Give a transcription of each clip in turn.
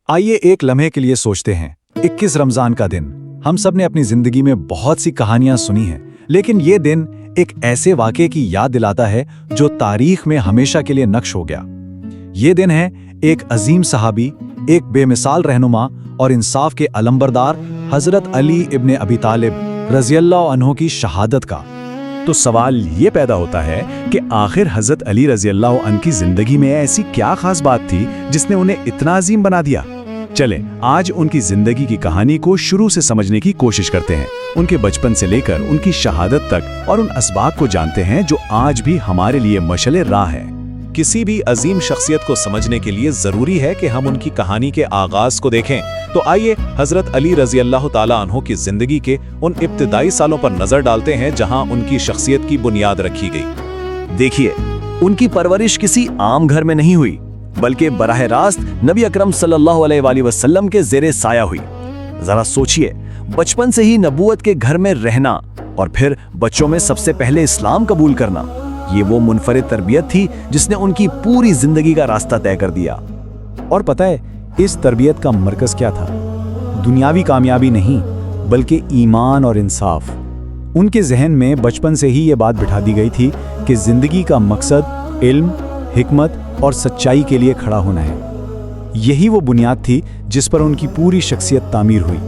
आइए एक लम्हे के लिए सोचते हैं। 21 रमजान का दिन। हम सब ने अपनी जिंदगी में बहुत सी कहानियां सुनी हैं, लेकिन ये दिन एक ऐसे वाक़े की याद दिलाता है जो तारीख में हमेशा के लिए नक्श हो गया। ये दिन है एक अजीम सहाबी, एक बेमिसाल रहनुमा और इंसाफ के अलंबरदार हजरत अली इब्ने अबी तालिब रज़ियल्लाहु अन्हु की शहादत का। तो सवाल ये पैदा होता है कि आखिर हजरत अली रज़ियल्लाहु अन्हु की जिंदगी में ऐसी क्या खास बात थी जिसने उन्हें इतना अजीम बना दिया। चलें आज उनकी जिंदगी की कहानी को शुरू से समझने की कोशिश करते हैं, उनके बचपन से लेकर उनकी शहादत तक, और उन असबाब को जानते हैं जो आज भी हमारे लिए मशले राह है। किसी भी अजीम शख्सियत को समझने के लिए जरूरी है कि हम उनकी कहानी के आगाज को देखें। तो आइए हजरत अली रज़ियल्लाहु ताला अन्हु की जिंदगी के उन इब्तिदाई सालों पर नजर डालते हैं जहां उनकी शख्सियत की बुनियाद रखी गई। देखिए, उनकी परवरिश किसी आम घर में नहीं हुई, बल्कि बराह रास्त नबी अकरम सल्लल्लाहु अलैहि वसल्लम के ज़ेरे साया हुई। जरा सोचिए, बचपन से ही नबूवत के घर में रहना और फिर बच्चों में सबसे पहले इस्लाम कबूल करना, ये वो मुनफरिद तरबियत थी जिसने उनकी पूरी जिंदगी का रास्ता तय कर दिया। और पता है इस तरबियत का मरकज क्या था? दुनियावी कामयाबी नहीं, बल्कि ईमान और इंसाफ। उनके जहन में बचपन से ही ये बात बिठा दी गई थी कि जिंदगी का मकसद इल्म, हिकमत और सच्चाई के लिए खड़ा होना है। यही वो बुनियाद थी जिस पर उनकी पूरी शख्सियत तामीर हुई।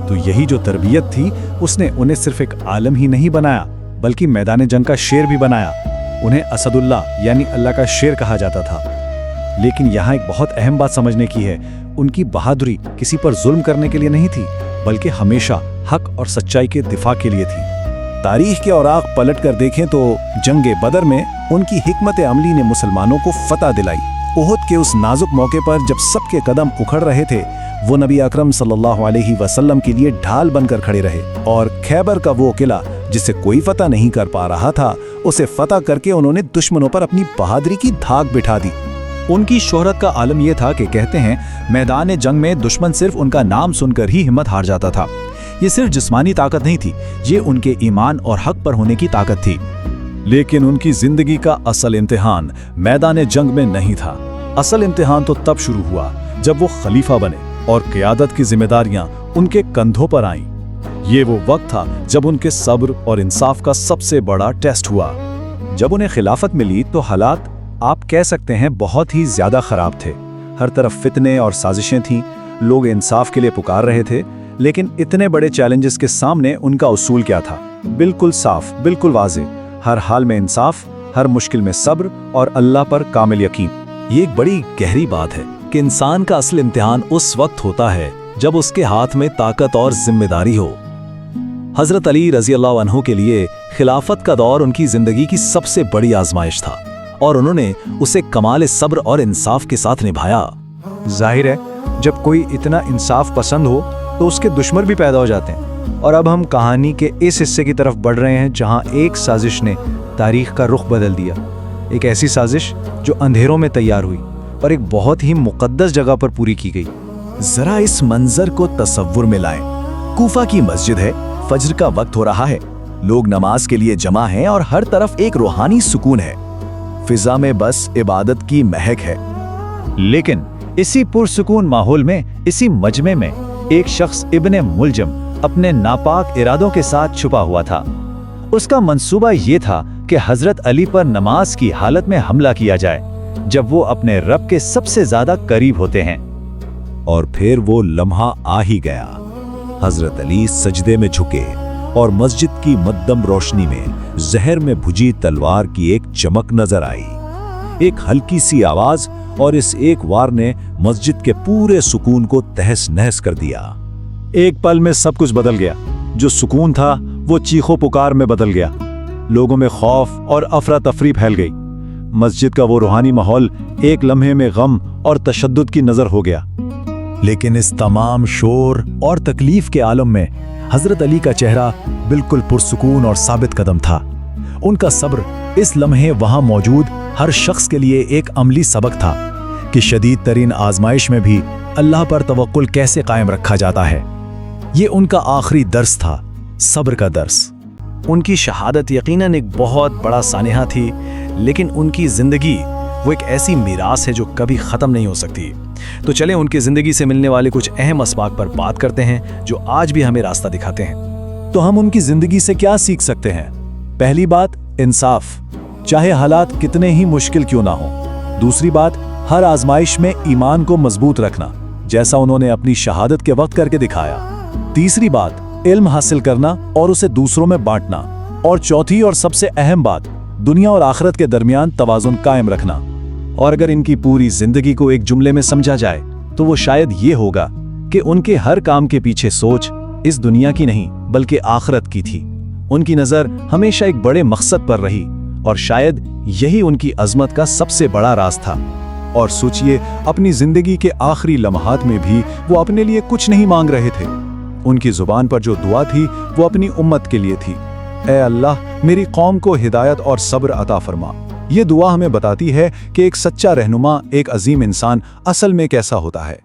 तो यही जो तरबियत थी उसने उन्हें सिर्फ एक आलम ही नहीं बनाया, बल्कि मैदान जंग का शेर भी बनाया। उन्हें असदुल्लाह यानी अल्लाह का शेर कहा जाता था। लेकिन यहाँ एक बहुत अहम बात समझने की है, उनकी बहादुरी किसी पर जुल्म करने के लिए नहीं थी, बल्कि हमेशा हक और सच्चाई के दिफा के लिए थी। तारीख के औराक पलट कर देखें तो जंगे बदर में उनकी हिकमत अमली ने मुसलमानों को फतह दिलाई। उहुद के उस नाजुक मौके पर जब सबके कदम उखड़ रहे थे, वो नबी अकरम सल्लल्लाहु अलैहि वसल्लम के लिए ढाल बनकर खड़े रहे, और खैबर का वो किला जिसे कोई फतह नहीं कर पा रहा था, उसे फतह करके उन्होंने दुश्मनों पर अपनी बहादुरी की धाक बिठा दी। उनकी शोहरत का आलम यह था कि कहते हैं मैदान जंग में दुश्मन सिर्फ उनका नाम सुनकर ही हिम्मत हार जाता था। ये सिर्फ जिस्मानी ताकत नहीं थी, ये उनके ईमान और हक पर होने की ताकत थी। लेकिन उनकी जिंदगी का असल इम्तिहान मैदान जंग में नहीं था। असल इम्तिहान तो तब शुरू हुआ जब वो खलीफा बने और क़ियादत की जिम्मेदारियां उनके कंधों पर आईं। ये वो वक्त था जब उनके सब्र और इंसाफ का सबसे बड़ा टेस्ट हुआ। जब उन्हें खिलाफत मिली तो हालात आप कह सकते हैं बहुत ही ज्यादा खराब थे। हर तरफ फितने और साजिशें थीं, लोग इंसाफ के लिए पुकार रहे थे। लेकिन इतने बड़े चैलेंजेस के सामने उनका उसूल क्या था? बिल्कुल साफ, बिल्कुल वाज़ेह, हर हाल में इंसाफ, हर मुश्किल में सब्र और अल्लाह पर कामिल यकीन। ये एक बड़ी गहरी बात है कि इंसान का असल इम्तिहान उस वक्त होता है जब उसके हाथ में ताकत और जिम्मेदारी हो। हजरत अली रज़ियल्लाहु अन्हु के लिए खिलाफत का दौर उनकी जिंदगी की सबसे बड़ी आजमाइश था, और उन्होंने उसे कमाल सब्र और इंसाफ के साथ निभाया। जाहिर है, जब कोई इतना इंसाफ पसंद हो तो उसके दुश्मन भी पैदा हो जाते हैं। और अब हम कहानी के इस हिस्से की तरफ बढ़ रहे हैं जहां एक साजिश ने तारीख का रुख बदल दिया। एक ऐसी साजिश जो अंधेरों में तैयार हुई और एक बहुत ही मुकद्दस जगह पर पूरी की गई। जरा इस मंजर को तसव्वुर में लाएं। कूफा की मस्जिद है, फज्र का वक्त हो रहा है, लोग नमाज के लिए जमा हैं और हर तरफ एक रूहानी सुकून है। फिजा में बस इबादत की महक है। लेकिन इसी पुरसुकून माहौल में, इसी मजमे में एक शख्स इब्ने मुलजम अपने नापाक इरादों के साथ छुपा हुआ था। उसका मंसूबा ये था कि हजरत अली पर नमाज की हालत में हमला किया जाए, जब वो अपने रब के सबसे ज्यादा करीब होते हैं। और फिर वो लम्हा आ ही गया। हजरत अली सजदे में झुके और मस्जिद की मद्दम रोशनी में जहर में भुजी तलवार की एक चमक नजर आई। एक हल्की सी आवाज और इस एक वार ने मस्जिद के पूरे सुकून को तहस नहस कर दिया। एक पल में सब कुछ बदल गया। जो सुकून था वो चीखों पुकार में बदल गया। लोगों में खौफ और अफरा तफरी फैल गई। मस्जिद का वो रूहानी माहौल एक लम्हे में गम और तशद्दुद की नजर हो गया। लेकिन इस तमाम शोर और तकलीफ के आलम में हजरत अली का चेहरा बिल्कुल पुरसुकून और साबित कदम था। उनका सब्र इस लम्हे वहां मौजूद हर शख्स के लिए एक अमली सबक था कि शदीद तरीन आजमाइश में भी अल्लाह पर तवक्कुल कैसे कायम रखा जाता है। ये उनका आखिरी दर्स था, सब्र का दर्स। उनकी शहादत यकीनन एक बहुत बड़ा सानिहा थी, लेकिन उनकी जिंदगी वो एक ऐसी मीरास है जो कभी ख़त्म नहीं हो सकती। तो चलें उनकी ज़िंदगी से मिलने वाले कुछ अहम असबाक पर बात करते हैं जो आज भी हमें रास्ता दिखाते हैं। तो हम उनकी जिंदगी से क्या सीख सकते हैं? पहली बात, इंसाफ, चाहे हालात कितने ही मुश्किल क्यों ना हो। दूसरी बात, हर आजमाइश में ईमान को मजबूत रखना, जैसा उन्होंने अपनी शहादत के वक्त करके दिखाया। तीसरी बात, इल्म हासिल करना और उसे दूसरों में बांटना। और चौथी और सबसे अहम बात, दुनिया और आखिरत के दरमियान तवाज़ुन कायम रखना। और अगर इनकी पूरी जिंदगी को एक जुमले में समझा जाए तो वो शायद ये होगा कि उनके हर काम के पीछे सोच इस दुनिया की नहीं बल्कि आखिरत की थी। उनकी नज़र हमेशा एक बड़े मकसद पर रही और शायद यही उनकी अजमत का सबसे बड़ा राज था। और सोचिए, अपनी जिंदगी के आखिरी लम्हात में भी वो अपने लिए कुछ नहीं मांग रहे थे। उनकी जुबान पर जो दुआ थी वो अपनी उम्मत के लिए थी, ऐ अल्लाह मेरी कौम को हिदायत और सब्र अता फरमा। ये दुआ हमें बताती है कि एक सच्चा रहनुमा, एक अजीम इंसान असल में कैसा होता है।